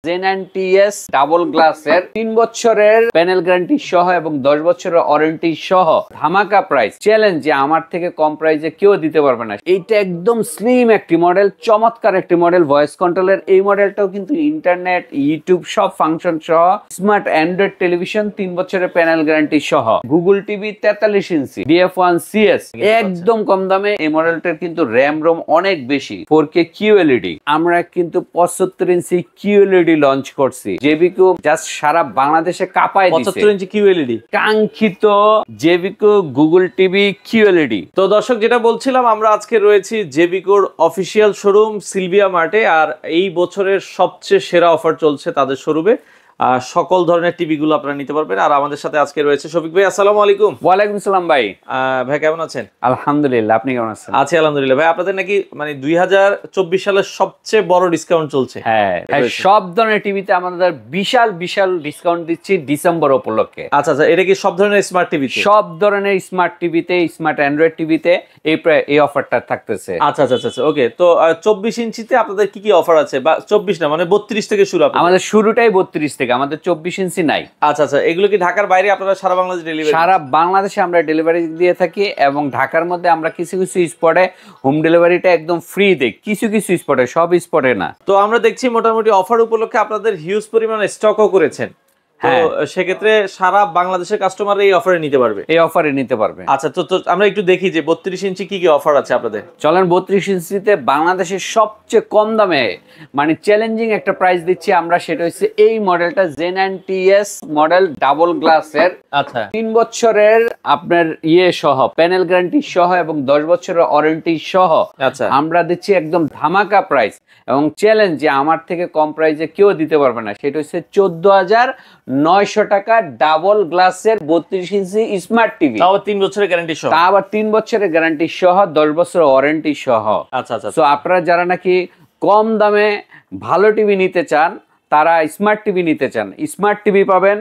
জেনএনটিএস double গ্লাসের 3 বছরের panel guarantee সহ এবং 10 বছরের ওয়ারেন্টি সহ ধামাকা প্রাইস চ্যালেঞ্জ যে আমার থেকে কম প্রাইসে কেউ দিতে পারবে না। এইটা একদম স্লিম একটি মডেল, চমৎকার একটি মডেল, ভয়েস কন্ট্রোলের। এই মডেলটাও কিন্তু ইন্টারনেট, ইউটিউব সব ফাংশন সহ, স্মার্ট অ্যান্ড্রয়েড টেলিভিশন, 3 বছরের প্যানেল গ্যারান্টি সহ, গুগল টিভি 43 ইঞ্চি DF1 CS একদম কম দামে। এই মডেলটার কিন্তু র্যাম রোম অনেক বেশি, 4K QLED। আমরা কিন্তু 75 ইঞ্চি QLED লঞ্চ করছি, জেবিকো জাস্ট সারা বাংলাদেশে কাঁপায় দিয়েছে। 75 ইঞ্চি QLED কাঙ্ক্ষিত জেবিকো গুগল টিভি QLED। তো দর্শক, যেটা বলছিলাম, আমরা আজকে রয়েছি জেবিকোর অফিসিয়াল শোরুম সিলভিয়া মার্টে। আর এই বছরের সবচেয়ে সেরা অফার চলছে তাদের শোরুমে। সকল ধরনের টিভি গুলো আপনারা নিতে পারবেন। আর আমাদের সাথে আজকে রয়েছে শফিক ভাই। আসসালামু আলাইকুম। ওয়ালাইকুম আসসালাম ভাই। ভাই কেমন আছেন? আলহামদুলিল্লাহ, আপনি কেমন আছেন? আছি আলহামদুলিল্লাহ। ভাই আপনাদের নাকি 2024 সালের সবচেয়ে বড় ডিসকাউন্ট চলছে? হ্যাঁ, সব ধরনের টিভিতে আমাদের বিশাল বিশাল ডিসকাউন্ট দিচ্ছি ডিসেম্বর উপলক্ষে। আচ্ছা আচ্ছা, এটা কি সব ধরনের স্মার্ট টিভি? সব ধরনের স্মার্ট টিভিতে, স্মার্ট অ্যান্ড্রয়েড টিভিতে এই অফারটা থাকতেছে। আচ্ছা আচ্ছা আচ্ছা, ওকে। তো 24 ইঞ্চিতে আপনাদের কি কি অফার আছে? বা 24 না, মানে 32 থেকে শুরু? আমাদের শুরুটাই 32 থেকে, আমাদের 24 ইঞ্চি নাই। আচ্ছা আচ্ছা, এগুলো কি ঢাকার বাইরে আপনারা সারা বাংলাদেশে ডেলিভারি? সারা বাংলাদেশে আমরা ডেলিভারি দিয়ে থাকি, এবং ঢাকার মধ্যে আমরা কিছু কিছু স্পটে হোম ডেলিভারিটা একদম ফ্রি দেই, কিছু কিছু স্পটে, সব স্পটে না। তো আমরা দেখছি মোটামুটি অফার উপলক্ষে আপনাদের হিউজ পরিমাণে স্টকও করেছেন। তো সেক্ষেত্রে সারা বাংলাদেশের কাস্টমার এই অফারে নিতে পারবে? এই অফারে নিতে পারবে। আচ্ছা, তো আমরা একটু দেখি যে 32 ইঞ্চি কি কি অফার আছে আপনাদের। চলেন, 32 ইঞ্চিতে বাংলাদেশের সবচেয়ে কম দামে, মানে চ্যালেঞ্জিং একটা প্রাইস দিচ্ছি আমরা। সেটা হচ্ছে এই মডেলটা, জেনএনটিএস মডেল ডাবল গ্লাসের। আচ্ছা, 3 বছরের আপনার সহ, প্যানেল গ্যারান্টি সহ এবং 10 বছরের ওয়ারেন্টি সহ আচ্ছা, আমরা দিচ্ছি একদম ধামাকা প্রাইস এবং চ্যালেঞ্জ যে আমার থেকে কম প্রাইসে কেউ দিতে পারবে না। সেটা হচ্ছে 14,900 টাকা ডাবল গ্লাসের 32 ইঞ্চি স্মার্ট টিভি, তাও 3 বছরের গ্যারান্টি সহ। তা আবার 3 বছরের গ্যারান্টি সহ, 10 বছরের ওয়ারেন্টি সহ। আচ্ছা আচ্ছা, তো আপনারা যারা নাকি কম দামে ভালো টিভি নিতে চান, তারা স্মার্ট টিভি নিতে চান, স্মার্ট টিভি পাবেন।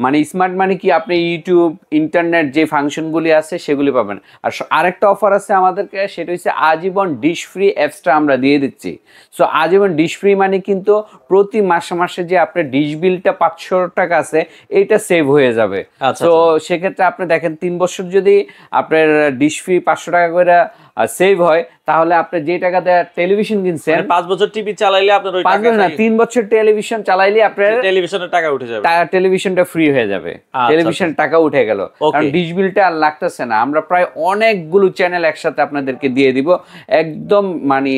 মানে স্মার্ট মানে কি, আপনি ইউটিউব, ইন্টারনেট যে ফাংশনগুলি আছে সেগুলি পাবেন। আর আরেকটা অফার আছে আমাদেরকে, সেটা হচ্ছে আজীবন ডিশ ফ্রি অ্যাপসটা আমরা দিয়ে দিচ্ছি। সো আজীবন ডিশ ফ্রি মানে কিন্তু প্রতি মাসে মাসে যে আপনার ডিশ বিলটা 500 টাকা আছে, এইটা সেভ হয়ে যাবে। তো সেক্ষেত্রে আপনি দেখেন, 3 বছর যদি আপনার ডিশ ফ্রি 500 টাকা করে সেভ হয়, তাহলে আপনি যে টাকা দিয়ে টেলিভিশন কিনছেন, 5 বছর টিভি চালাইলে আপনার ওই টাকা না, 3 বছর টেলিভিশন চালাইলে আপনার টেলিভিশনের টাকা উঠে যাবে, টেলিভিশনটা ফ্রি হয়ে যাবে, টেলিভিশন টাকা উঠে গেল, কারণ ডিশ বিলটা আর লাগতেছে না। আমরা প্রায় অনেকগুলো চ্যানেল একসাথে আপনাদেরকে দিয়ে দিব একদম মানে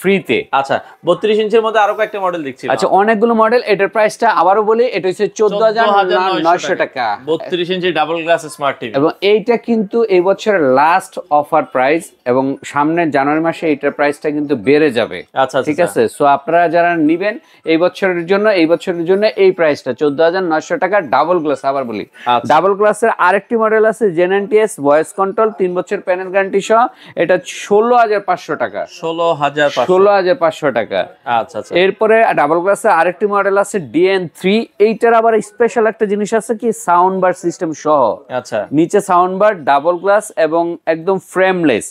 ফ্রিতে। আচ্ছা, 32 ইঞ্চির মধ্যে আরো কয়েকটা মডেল দেখছি। আচ্ছা, অনেকগুলো মডেল। এটার প্রাইসটা আবারও বলি, এটা হচ্ছে 14,900 টাকা 32 ইঞ্চি ডাবল গ্লাস স্মার্ট টিভি। এবং এইটা কিন্তু এই বছরের লাস্ট অফার প্রাইস, এবং সামনের জানুয়ারি মাসে এইটার প্রাইসটা কিন্তু বেড়ে যাবে। আচ্ছা, ঠিক আছে। সো আপনারা যারা নিবেন এই বছরের জন্য এই প্রাইসটা 14,900 টাকা ডাবল গ্লাস। আবার বলি, ডাবল গ্লাসের আরেকটি মডেল আছে, জেনএনটিএস ভয়েস কন্ট্রোল, 3 বছর প্যানেল গ্যারান্টি সহ, এটা 16,500 টাকা। 16,500 টাকা। আচ্ছা আচ্ছা। এরপরে ডাবল গ্লাসের আরেকটি মডেল আছে DN3। এইটার আবার স্পেশাল একটা জিনিস আছে কি, সাউন্ড বার সিস্টেম সহ। আচ্ছা, নিচে নিচে সাউন্ড বার, ডাবল গ্লাস এবং একদম ফ্রেমলেস।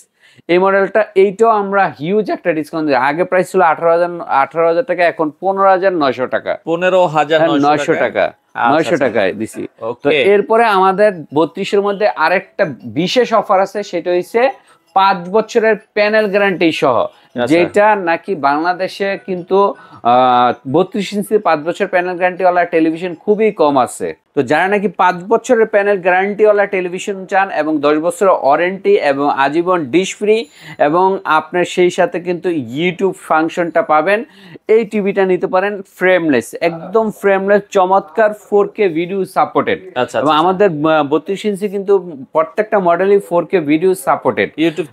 এই মডেলটা, এইটাও আমরা হিউজ একটা ডিসকাউন্ট দিই। আগে প্রাইস ছিল 18,000 টাকা, এখন 15,900 টাকা। 15,900 টাকা 900 টাকায় দিছি। তো এরপরে আমাদের 32-এর মধ্যে আরেকটা বিশেষ অফার আছে, সেটা হচ্ছে 5 বছরের প্যানেল গ্যারান্টি সহ, যেটা নাকি বাংলাদেশে কিন্তু 32 ইঞ্চি 5 বছর প্যানেল গ্যারান্টি ওয়ালা টেলিভিশন খুবই কম আছে। তো যারা নাকি 5 বছরের প্যানেল গ্যারান্টি ওয়ালা টেলিভিশন চান এবং 10 বছরের ওয়ারেন্টি এবং আজীবন ডিশ ফ্রি, এবং আপনার সেই সাথে কিন্তু ইউটিউব ফাংশনটা পাবেন, এই টিভিটা নিতে পারেন। ফ্রেমলেস, একদম ফ্রেমলেস, চমৎকার 4K ভিডিও সাপোর্টেড। এবং আমাদের 32 ইঞ্চি কিন্তু প্রত্যেকটা মডেলই 4K ভিডিও সাপোর্টেড। ইউটিউব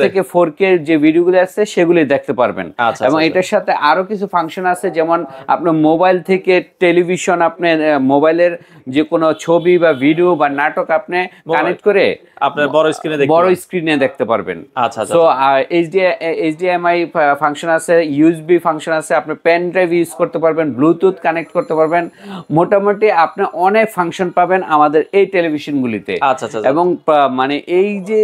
থেকে 4K যে ভিডিওগুলো আছে সেগুলি দেখতে পারবেন। এবং এটার সাথে আরো কিছু ফাংশন আছে, যেমন আপনার মোবাইল থেকে টেলিভিশন, আপনি মোবাইলের যে কোনো ছবি বা ভিডিও বা নাটক আপনি কানেক্ট করে আপনার বড় স্ক্রিনে দেখতে পারবেন। আচ্ছা, সো HDMI ফাংশন আছে, USB ফাংশন আছে, আপনি পেন ড্রাইভ ইউজ করতে পারবেন, ব্লুটুথ কানেক্ট করতে পারবেন। মোটামুটি আপনি অনেক ফাংশন পাবেন আমাদের এই টেলিভিশনগুলিতে। আচ্ছা, এবং মানে এই যে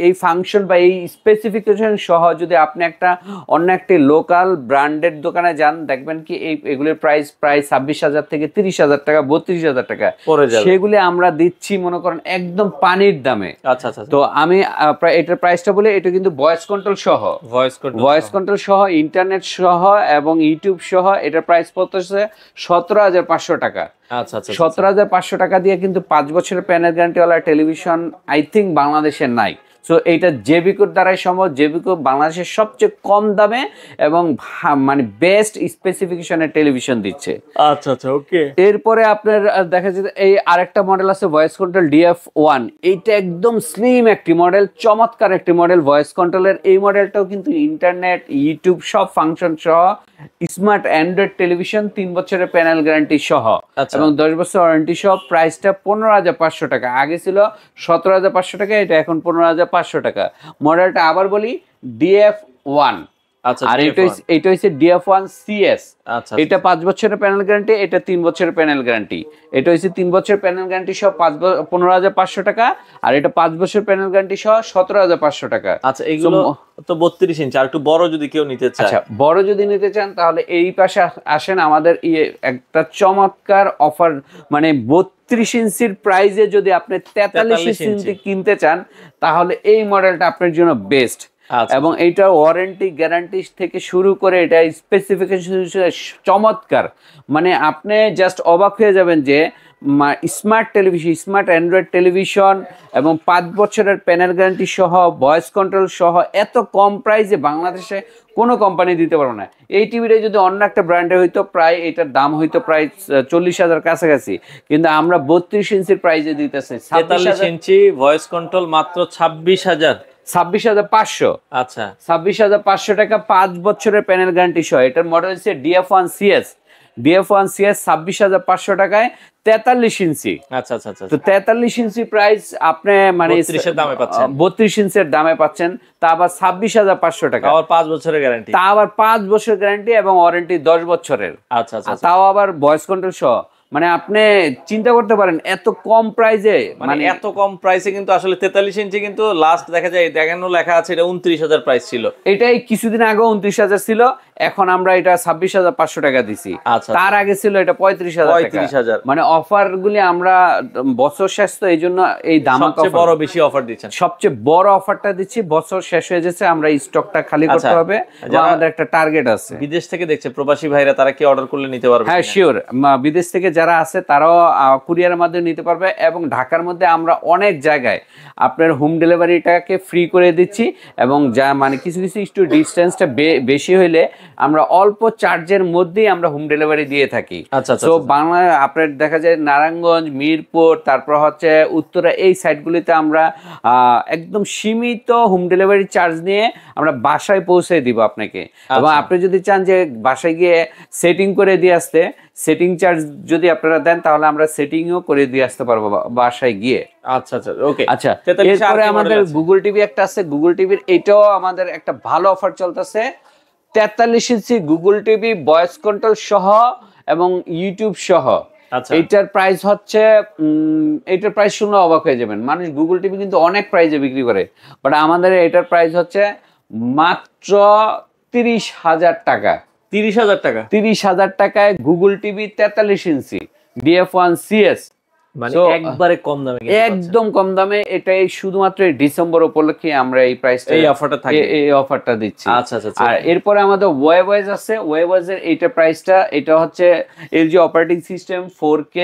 এই ফাংশন বা এই স্পেসিফিকেশন সহ যদি আপনি একটা অন্য একটি লোকাল ব্র্যান্ডেড দোকানে যান, দেখবেন কি এগুলোর প্রাইস প্রায় 26,000 থেকে 30,000 টাকা, 32,000 টাকা সেগুলি আমরা দিচ্ছি মনে করেন একদম পানির দামে। আচ্ছা আচ্ছা। তো আমি এটার প্রাইসটা বলি, এটা কিন্তু ভয়েস কন্ট্রোল সহ, ভয়েস কন্ট্রোল সহ, ইন্টারনেট সহ এবং ইউটিউব সহ এটার প্রাইস পড়তেছে 17,500 টাকা। আচ্ছা আচ্ছা। 17,500 টাকা দিয়ে কিন্তু 5 বছরের প্যানেল গ্যারান্টিওয়ালা টেলিভিশন আই থিঙ্ক বাংলাদেশে নাই। সো এইটা জেবিকোর দ্বারাই সম্ভব। জেবিকো বাংলাদেশের সবচেয়ে কম দামে এবং মানে বেস্ট স্পেসিফিকেশনের টেলিভিশন দিচ্ছে। আচ্ছা আচ্ছা, ওকে। এরপরে আপনার দেখা যাচ্ছে এই আরেকটা মডেল আছে ভয়েস কন্ট্রোল DF1। এইটা একদম স্লিম একটি মডেল, চমৎকার একটি মডেল ভয়েস কন্ট্রোলের। এই মডেলটাও কিন্তু ইন্টারনেট, ইউটিউব সব ফাংশন সহ, স্মার্ট অ্যান্ড্রয়েড টেলিভিশন, 3 বছরের প্যানেল গ্যারান্টি সহ এবং 10 বছর ওয়ারেন্টি সহ। প্রাইসটা 15,500 টাকা, আগে ছিল 17,500 টাকা, এটা এখন 15,500 টাকা। মডেলটা আবার বলি DF1। আচ্ছা, আর এটা হচ্ছে DF1 CS। এটা 5 বছরের প্যানেল গ্যারান্টি, এটা 3 বছরের প্যানেল গ্যারান্টি। এটা হচ্ছে 3 বছরের প্যানেল গ্যারান্টি সহ 15,500 টাকা, আর এটা 5 বছর প্যানেল গ্যারান্টি সহ 17,500 টাকা। আচ্ছা, এগুলো তো 32 ইঞ্চি, আর একটু বড় যদি কেউ নিতে চায়। আচ্ছা, বড় যদি নিতে চান তাহলে এই পাশে আসেন, আমাদের একটা চমৎকার অফার, মানে 32 ইঞ্চির প্রাইসে যদি আপনি 43 ইঞ্চি কিনতে চান তাহলে এই মডেলটা আপনার জন্য বেস্ট। এবং এইটা ওয়ারেন্টি গ্যারান্টি থেকে শুরু করে এটা স্পেসিফিকেশন চমৎকার, মানে আপনি জাস্ট অবাক হয়ে যাবেন যে smart television, smart Android television এবং 5 বছরের প্যানেল গ্যারান্টি সহ, ভয়েস কন্ট্রোল সহ এত কম প্রাইসে বাংলাদেশে কোনো কোম্পানি দিতে পারবে না। এই টিভিটা যদি অন্য একটা ব্র্যান্ডে হইতো প্রায় এটার দাম হইতো প্রায় 40,000 কাছাকাছি, কিন্তু আমরা 32 ইঞ্চির প্রাইসে দিতেছি। 43 ইঞ্চি ভয়েস কন্ট্রোল মাত্র 26,500। আচ্ছা, 26,500 টাকা, 5 বছরের প্যানেল গ্যারান্টি সহ। এটার মডেল হচ্ছে DF1 CS। DF1 CS 26,500 টাকায় 43 ইঞ্চি। আচ্ছা আচ্ছা আচ্ছা। তো 43 ইঞ্চি প্রাইস আপনি মানে 32 এর দামে পাচ্ছেন, 32 ইঞ্চির দামে পাচ্ছেন, তা আবার 26,500 টাকা, আবার 5 বছরের গ্যারান্টি, তা আবার 5 বছরের গ্যারান্টি এবং ওয়ারেন্টি 10 বছরের। আচ্ছা আচ্ছা, তাও আবার ভয়েস কন্ট্রোল সহ। মানে আপনি চিন্তা করতে পারেন এত কম প্রাইসে, মানে এত কম প্রাইসে কিন্তু আসলে 43 ইঞ্চি কিন্তু লাস্ট দেখা যায় দেখানো লেখা আছে এটা 29,000 প্রাইস ছিল। এটাই কিছুদিন আগে 29,000 ছিল, এখন আমরা এটা 26,500 টাকা দিছি। তার আগে ছিল এটা 35,000। মানে অফার গুলি আমরা বছর শেষ, তো এই জন্য এই দাম সবচেয়ে বড় বেশি অফার দিচ্ছেন। সবচেয়ে বড় অফারটা দিচ্ছি, বছর শেষ হয়ে যাচ্ছে, আমরা স্টকটা খালি করতে হবে, আমাদের একটা টার্গেট আছে। বিদেশ থেকে দেখছে প্রবাসী ভাইরা, তারা কি অর্ডার করলে নিতে পারবে? হ্যাঁ শিওর, বিদেশ থেকে যারা আছে তারাও কুরিয়ারের মাধ্যমে নিতে পারবে, এবং ঢাকার মধ্যে আমরা অনেক জায়গায় আপনার হোম ডেলিভারিটাকে ফ্রি করে দিচ্ছি, এবং যা মানে কিছু কিছু একটু ডিস্টেন্সটা বেশি হইলে আমরা অল্প চার্জের মধ্যেই আমরা হোম ডেলিভারি দিয়ে থাকি। আচ্ছা, তো বাংলা আপনার দেখা যায় নারায়ণগঞ্জ, মিরপুর, তারপর হচ্ছে উত্তরা, এই সাইডগুলিতে আমরা একদম সীমিত হোম ডেলিভারি চার্জ নিয়ে আমরা বাসায় পৌঁছে দিব আপনাকে। এবং আপনি যদি চান যে বাসায় গিয়ে সেটিং করে দিয়ে আসতে, সেটিং চার্জ যদি আপনারা দেন তাহলে আমরা সেটিংও করে দিয়ে আসতে পারবো বাসায় গিয়ে। আচ্ছা আচ্ছা, ওকে। আচ্ছা, এরপরে আমাদের গুগল টিভি একটা আছে। গুগল টিভির এটাও আমাদের একটা ভালো অফার চলতেছে। 43 ইঞ্চি গুগল টিভি ভয়েস কন্ট্রোল সহ এবং ইউটিউব সহ। এইটার প্রাইস হচ্ছে, এইটার প্রাইস শুনে অবাক হয়ে যাবেন, মানুষ গুগল টিভি কিন্তু অনেক প্রাইসে বিক্রি করে, বাট আমাদের এটার প্রাইস হচ্ছে মাত্র 30,000 টাকা। 30,000 টাকা? 30,000 টাকায় গুগল টিভি 43 ইঞ্চি DF1 CS, মানে একবারে কম দামে, একদম কম দামে। এটাই শুধুমাত্র ডিসেম্বর উপলক্ষে আমরা এই প্রাইসটা, এই অফারটা থাকে, এই অফারটা দিচ্ছি। আচ্ছা আচ্ছা। আর এরপরে আমাদের ওয়েবওয়াইজ আছে। ওয়েবওয়াইজের এইটা প্রাইসটা, এটা হচ্ছে LG operating system 4K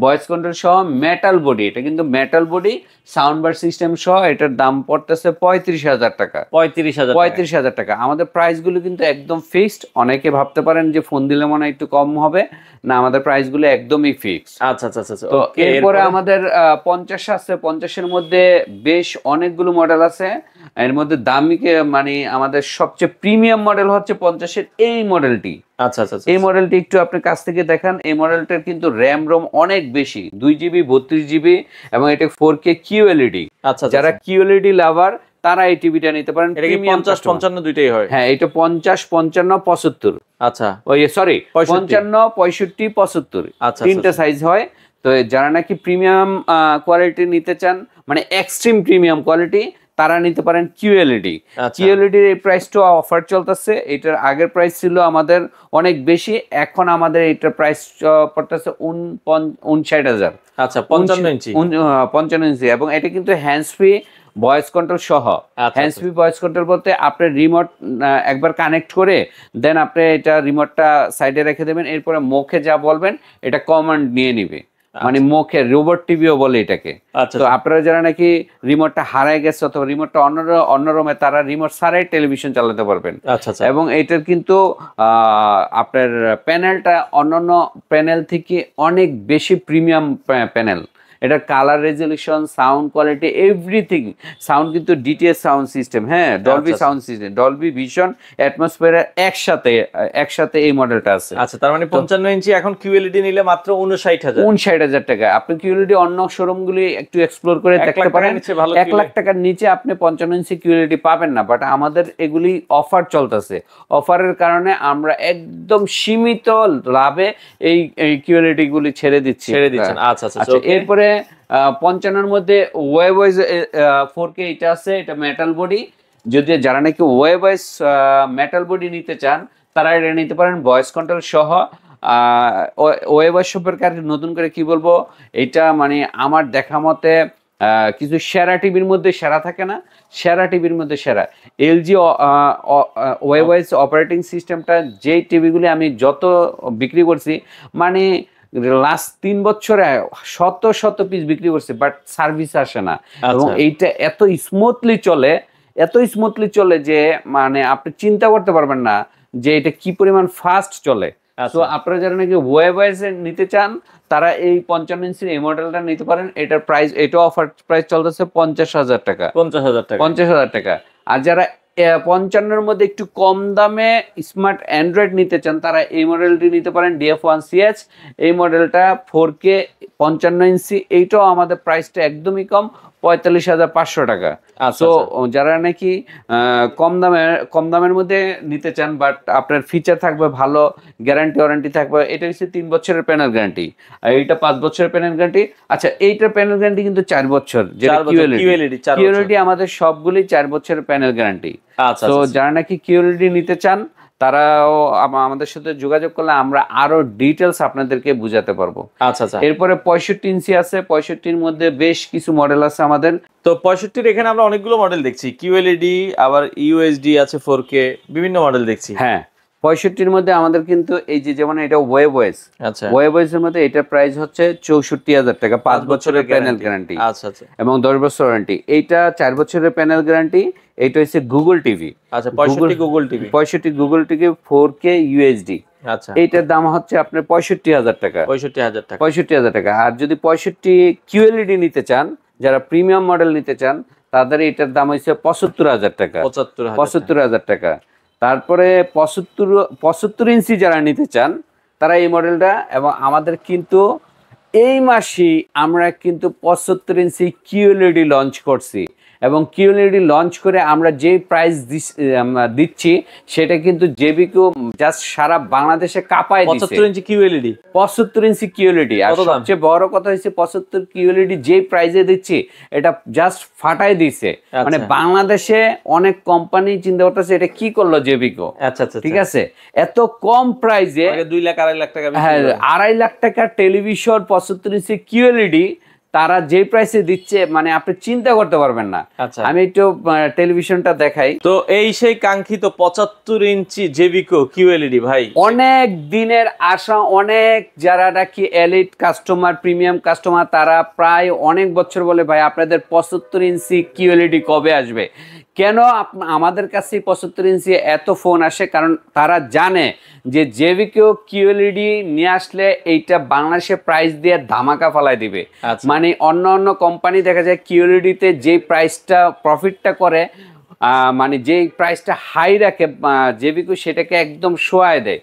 voice control সহ, মেটাল বডি। এটা কিন্তু metal body, sound bar system সহ। এটার দাম পড়তেছে 35,000 টাকা। 35,000 টাকা। আমাদের প্রাইসগুলো কিন্তু একদম ফিক্সড। অনেকে ভাবতে পারেন যে ফোন দিলে মনে হয় একটু কম হবে, না, আমাদের প্রাইসগুলো একদমই ফিক্সড। আচ্ছা আচ্ছা আচ্ছা। তো এরপরে আমাদের 50 আছে। 50-এর মধ্যে বেশ অনেকগুলো মডেল আছে। এর মধ্যে দামি মানে আমাদের সবচেয়ে প্রিমিয়াম মডেল হচ্ছে 50-এর এই মডেলটি। আচ্ছা আচ্ছা, এই মডেলটি একটু আপনি কাছ থেকে দেখান। এই মডেলটার কিন্তু র্যাম রোম অনেক বেশি, 2GB 32GB, এবং এটা 4K QLED। আচ্ছা, যারা QLED লাভার তারা এই টিভিটা নিতে পারেন। এটা কি 50-55 দুইটাই হয়? হ্যাঁ, এটা 50, 55, 75। আচ্ছা, ওই সরি 55, 65, 75 তিনটা সাইজ হয়। তো যারা নাকি প্রিমিয়াম কোয়ালিটি নিতে চান, মানে এক্সট্রিম প্রিমিয়াম কোয়ালিটি, তারা নিতে পারেন কিউএলইডি। কিউএলইডির এই প্রাইসটা অফার চলতেছে, এটার আগের প্রাইস ছিল আমাদের অনেক বেশি, এখন আমাদের এটার প্রাইস পড়তেছে 59,000। আচ্ছা 55 ইঞ্চি 55 ইঞ্চি, এবং এটা কিন্তু হ্যান্ডস ফ্রি ভয়েস কন্ট্রোল সহ। হ্যান্ডস ফ্রি ভয়েস কন্ট্রোল বলতে আপনি রিমোট একবার কানেক্ট করে দেন আপনি এটা রিমোটটা সাইডে রেখে দেবেন, এরপরে মুখে যা বলবেন এটা কমান্ড নিয়ে নিবে, মানে মুখে রোবট টিভিও বলে এটাকে। তো আপনারা যারা নাকি রিমোটটা হারায় গেছে অথবা রিমোটটা অন্য রুমে, তারা রিমোট ছাড়াই টেলিভিশন চালাতে পারবেন। এবং এটার কিন্তু আপনার প্যানেলটা অন্যান্য প্যানেল থেকে অনেক বেশি প্রিমিয়াম প্যানেল। এটার colour resolution, sound quality, everything. Sound কিন্তু ডিটিএস সাউন্ড সিস্টেম, হ্যাঁ, Dolby sound system, Dolby vision, atmosphere একসাথে এই মডেলটা আছে। আচ্ছা, তার মানে 55 ইঞ্চি এখন কিউএলইডি নিলে মাত্র 59,000 টাকা। আপনি কিউএলইডি অন্য শোরুমগুলি একটু এক্সপ্লোর করে দেখতে পারেন, 1 লাখ টাকার নিচে আপনি 55 ইঞ্চি কিউএলইডি পাবেন না। বাট আমাদের এগুলি অফার চলতেছে, অফারের কারণে আমরা একদম সীমিত লাভে এই কিউএলইডি গুলি ছেড়ে দিচ্ছি। আচ্ছা, এরপরে 55 মধ্যে ওয়েবওয়েজ 4K এটা আছে, এটা মেটাল বডি। যদি যারা নাকি ওয়েবওয়েজ মেটাল বডি নিতে চান তারা এটা নিতে পারেন ভয়েস কন্ট্রোল সহ। ওয়েবওয়েজ সম্পর্কে আর নতুন করে কি বলবো, এটা মানে আমার দেখা মতে কিছু সেরা টিভির মধ্যে সেরা থাকে না, সেরা টিভির মধ্যে সেরা। এলজি ওয়েবওয়েজ অপারেটিং সিস্টেমটা, যেই টিভিগুলি আমি যত বিক্রি করছি, মানে লাস্ট 3 বছরে শত পিস বিক্রি করছে, বাট সার্ভিস আসে না। এবং এইটা এত স্মুথলি চলে যে মানে আপনি চিন্তা করতে পারবেন না যে এটা কি পরিমাণ ফাস্ট চলে। তো আপনারা যারা নাকি ওয়েবওয়েজ নিতে চান তারা এই 55 ইঞ্চির এই মডেলটা নিতে পারেন। এটার প্রাইস, এটা অফার প্রাইস চলতেছে 50,000 টাকা। 50,000 টাকা। আর যারা 55 মধ্যে একটু কম দামে স্মার্ট অ্যান্ড্রয়েড নিতে চান তারা এই মডেলটি নিতে পারেন, DF1CH। এই মডেলটা 4K 55 ইঞ্চি, এইটাও আমাদের প্রাইসটা একদমই কম, 45,500 টাকা। তো যারা নাকি কম দামের মধ্যে নিতে চান বাট আপনার ফিচার থাকবে ভালো, গ্যারান্টি ওয়ারেন্টি থাকবে, এটা হচ্ছে 3 বছরের প্যানেল গ্যারান্টি, আর এইটা 5 বছরের প্যানেল গ্যারান্টি। আচ্ছা, এইটার প্যানেল গ্যারান্টি কিন্তু 4 বছর, যেটা কিউএলইডি আমাদের সবগুলি 4 বছরের প্যানেল গ্যারান্টি। তো যারা নাকি কিউএলইডি নিতে চান তারাও আমাদের সাথে যোগাযোগ করলে আমরা আরো ডিটেলস আপনাদেরকে বুঝাতে পারবো। আচ্ছা, এরপরে 65 ইঞ্চি আছে, 65-র মধ্যে বেশ কিছু মডেল আছে আমাদের। তো 65-র এখানে আমরা অনেকগুলো মডেল দেখছি, কিউএলইডি, আবার ইউএসডি আছে, 4K, বিভিন্ন মডেল দেখছি। হ্যাঁ, 65-র মধ্যে আমাদের কিন্তু এই যে যেমন এটা ওয়েবওয়েজ, ওয়েবওয়েজের মধ্যে এটার প্রাইস হচ্ছে 64,000 টাকা, 5 বছরের প্যানেল গ্যারান্টি। আচ্ছা, এবং 10 বছর ওয়ারেন্টি। এইটা 4 বছরের প্যানেল গ্যারান্টি। এইটা হচ্ছে গুগল টিভি। আচ্ছা, 65 গুগল টিভি 4K ইউএসডি। আচ্ছা, এইটার দাম হচ্ছে আপনার 65,000 টাকা। 65,000 টাকা। আর যদি 65 কিউএলইডি নিতে চান, যারা প্রিমিয়াম মডেল নিতে চান তাদের এটার দাম হচ্ছে 75,000 টাকা। 75,000 টাকা। তারপরে 75 ইঞ্চি যারা নিতে চান তারা এই মডেলটা, এবং আমাদের কিন্তু এই মাসে আমরা কিন্তু 75 ইঞ্চি কিউএলইডি লঞ্চ করছি, এবং কিউএলইডি লঞ্চ করে আমরা যে প্রাইস দিচ্ছি সেটা কিন্তু জেবিকো জাস্ট সারা বাংলাদেশে কাঁপায় দিচ্ছে। 75 ইঞ্চি কিউএলইডি, 75 ইঞ্চি কিউএলইডি। আর সবচেয়ে বড় কথা হচ্ছে 75 কিউএলইডি যে প্রাইসে দিচ্ছি এটা জাস্ট ফাটাই দিচ্ছে। মানে বাংলাদেশে অনেক কোম্পানি চিন্তা করতেছে এটা কি করলো জেবিকো। আচ্ছা, ঠিক আছে, এত কম প্রাইসে 2 লাখ 2.5 লাখ টাকা, হ্যাঁ, 2.5 লাখ টাকার টেলিভিশন 75 ইঞ্চি কিউএলইডি তারা যে প্রাইসে দিচ্ছে, মানে আপনি চিন্তা করতে পারবেন না। আমি একটু টেলিভিশনটা দেখাই। তো এই সেই কাঙ্ক্ষিত 75 ইঞ্চি জেবিকো কিউএলইডি ভাই, অনেক দিনের আশা, অনেক যারা নাকি এলিট কাস্টমার, প্রিমিয়াম কাস্টমার, তারা প্রায় অনেক বছর বলে ভাই আপনাদের 75 ইঞ্চি কিউএলইডি কবে আসবে। কেন আমাদের কাছে 75 ইঞ্চি এত ফোন আসে, কারণ তারা জানে যে জেবিকো কিউএলইডি নিয়ে আসলে এইটা বাংলাদেশে প্রাইস দিয়ে ধামাকা ফালাই দিবে। মানে অন্য কোম্পানি দেখা যায় কিউএলইডিতে যে প্রাইসটা প্রফিটটা করে, মানে যে প্রাইসটা হাই রাখে জেবিকো সেটাকে একদম শোয়ায় দেয়।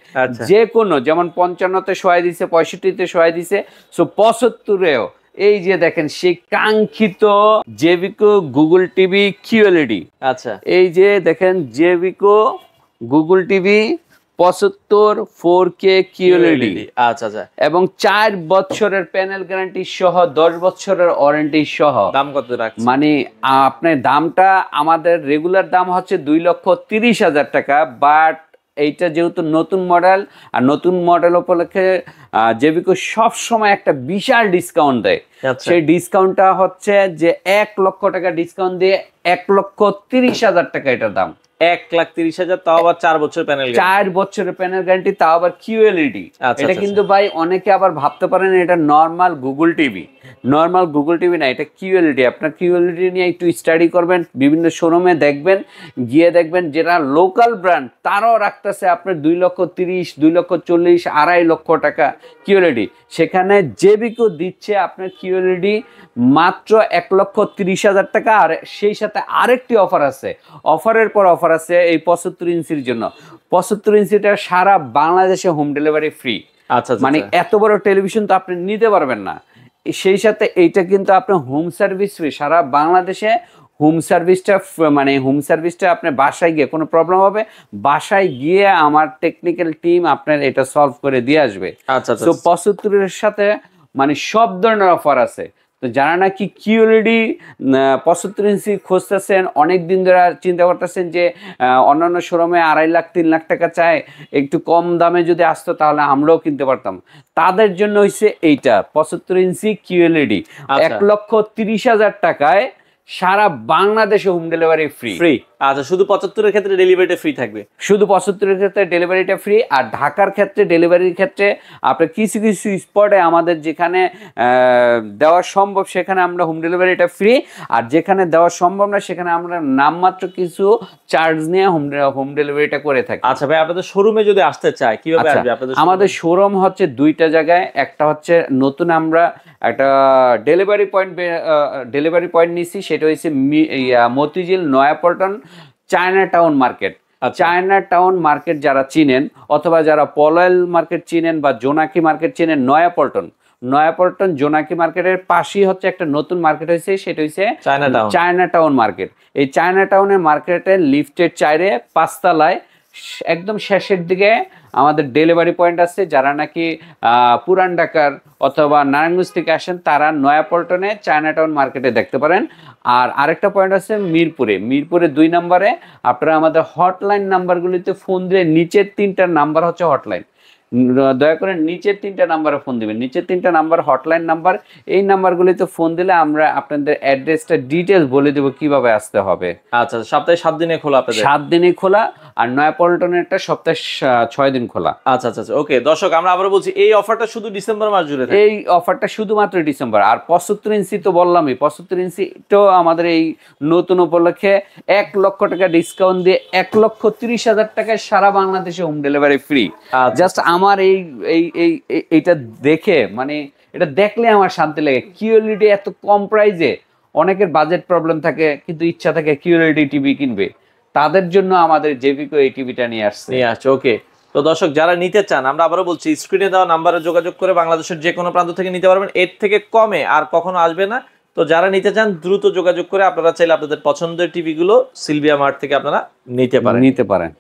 যে কোনো, যেমন 55-তে শোয়াই দিছে, 65-তে শোয়াই দিছে, সো 75-এও এই যে দেখেন সেই কাঙ্ক্ষিত জেবিকো গুগল টিভি কিউএলইডি। আচ্ছা, এই যে দেখেন জেবিকো গুগল টিভি 75 4K QLED আচ্ছা আচ্ছা, এবং 4 বছরের প্যানেল গ্যারান্টি সহ 10 বছরের ওয়ারেন্টি সহ। দাম কত রাখছেন? মানে আপনার দামটা আমাদের রেগুলার দাম হচ্ছে 2,30,000 টাকা, বাট এইটা যেহেতু নতুন মডেল, আর নতুন মডেল উপলক্ষে জেবিকো সব সময় একটা বিশাল ডিসকাউন্ট দেয়। আচ্ছা। সেই ডিসকাউন্টটা হচ্ছে যে 1 লক্ষ টাকা ডিসকাউন্ট দিয়ে 1,30,000 টাকা এটার দাম। 1,30,000, তাও আবার 4 বছর প্যানেল, 4 বছরের প্যানেল গ্যারান্টি, তাও আবার QLED। আচ্ছা, এটা আচ্ছা, কিন্তু ভাই অনেকে আবার ভাবতে পারেন এটা normal Google TV. Normal Google TV না, এটা QLED। আপনার QLED নিয়ে একটু স্টাডি করবেন, বিভিন্ন শোরুমে দেখবেন, গিয়ে দেখবেন যেটা লোকাল ব্র্যান্ড তারাও রাখতেছে আপনার 2,30,000, 2,40,000, 2.5 লক্ষ টাকা QLED। সেখানে জেবিকো দিচ্ছে আপনার QLED মাত্র 1,30,000 টাকা। আর সেই সাথে আরেকটি অফার আছে, অফারের পর অফার আছে এই 75 ইঞ্চির জন্য। 75 ইঞ্চিটা সারা বাংলাদেশে হোম ডেলিভারি ফ্রি। আচ্ছা, মানে এত বড় টেলিভিশন তো আপনি নিতে পারবেন না। সেই সাথে এইটা কিন্তু আপনার হোম সার্ভিস ফ্রি সারা বাংলাদেশে। হোম সার্ভিসটা মানে হোম সার্ভিসটা আপনার বাসায় গিয়ে কোনো প্রবলেম হবে, বাসায় গিয়ে আমার টেকনিক্যাল টিম আপনার এটা সলভ করে দিয়ে আসবে। আচ্ছা, তো 75-এর সাথে মানে সব ধরনের অফার আছে। তো যারা নাকি QLED 75 ইঞ্চি খুঁজতেছেন, অনেক দিন ধরে চিন্তা করতেছেন যে অন্যান্য শোরুমে 2.5 লাখ 3 লাখ টাকা চায়, একটু কম দামে যদি আসতো তাহলে আমরাও কিনতে পারতাম, তাদের জন্য হচ্ছে এইটা 75 ইঞ্চি QLED 1,30,000 টাকায় সারা বাংলাদেশে হোম ডেলিভারি ফ্রি। আচ্ছা, শুধু 75 এর ক্ষেত্রে ডেলিভারিটা ফ্রি থাকবে? শুধু 75 এর ক্ষেত্রে ডেলিভারিটা ফ্রি। আর ঢাকার ক্ষেত্রে ডেলিভারির ক্ষেত্রে আপনার কিছু কিছু স্পটে আমাদের যেখানে দেওয়া সম্ভব সেখানে আমরা হোম ডেলিভারিটা ফ্রি, আর যেখানে দেওয়া সম্ভব না সেখানে আমরা নামমাত্র কিছু চার্জ নিয়ে হোম ডেলিভারিটা করে থাকি। আচ্ছা ভাই, আপনাদের শোরুমে যদি আসতে চায় কিভাবে আসবে আপনাদের? আমাদের শোরুম হচ্ছে 2টা জায়গায়। একটা হচ্ছে নতুন আমরা একটা ডেলিভারি পয়েন্ট নিছি, সেটা হচ্ছে Motijheel Naya Paltan China town market. China town market যারা চিনেন, অথবা যারা পলয়েল মার্কেট চিনেন বা জোনাকি মার্কেট চিনেন, নয়াপল্টন জোনাকি মার্কেটের পাশেই হচ্ছে একটা নতুন মার্কেট হয়েছে, সেটা হচ্ছে চায়না টাউন মার্কেট। এই চায়না টাউনের মার্কেটের লিফটের 4-এ 5 তলায় একদম শেষের দিকে আমাদের ডেলিভারি পয়েন্ট আছে। যারা নাকি পুরান ঢাকার অথবা নারায়ণগঞ্জ থেকে আসেন তারা নয়াপল্টনে চায়না টাউন মার্কেটে দেখতে পারেন। আর আরেকটা পয়েন্ট আছে মিরপুরে 2 নম্বরে। আপনারা আমাদের হটলাইন নাম্বারগুলিতে ফোন দিলে নিচের 3টা নাম্বার হচ্ছে হটলাইন, দয়া করে নিচের 3টা নাম্বারে ফোন দিবেন। নিচের 3টা নাম্বার হটলাইন নাম্বার। এই নাম্বারগুলিতে ফোন দিলে আমরা আপনাদের অ্যাড্রেসটা ডিটেলস বলে দেবো কিভাবে আসতে হবে। আচ্ছা, সপ্তাহে 7 দিনে খোলা আপনাদের? 7 দিনে খোলা। আর নয়াপল্টনেরটা সপ্তাহে 6 দিন খোলা। আচ্ছা আচ্ছা, ওকে দর্শক, আমরা আবারও বলছি এই অফারটা শুধু ডিসেম্বর মাস জুড়ে থাকে। এই অফারটা শুধুমাত্র ডিসেম্বর। আর 75 ইঞ্চি তো বললামই, 75 ইঞ্চি তো আমাদের এই নতুন উপলক্ষে 1 লক্ষ টাকা ডিসকাউন্ট দিয়ে 1,30,000 টাকায় সারা বাংলাদেশে হোম ডেলিভারি ফ্রি। জাস্ট আমার এইটা দেখে মানে এটা দেখলে আমার শান্তি লাগে। QLED এত কম প্রাইসে, অনেকের বাজেট প্রবলেম থাকে কিন্তু ইচ্ছা থাকে QLED টিভি কিনবে, তাদের জন্য আমাদের জেবিকো এই টিভিটা নিয়ে আসছে। ওকে, তো দর্শক যারা নিতে চান, আমরা আবারও বলছি স্ক্রিনে দেওয়া নাম্বারে যোগাযোগ করে বাংলাদেশের যে কোনো প্রান্ত থেকে নিতে পারবেন। এর থেকে কমে আর কখনো আসবে না। তো যারা নিতে চান দ্রুত যোগাযোগ করে আপনারা চাইলে আপনাদের পছন্দের টিভিগুলো সিলভিয়া মার্ট থেকে আপনারা নিতে পারেন।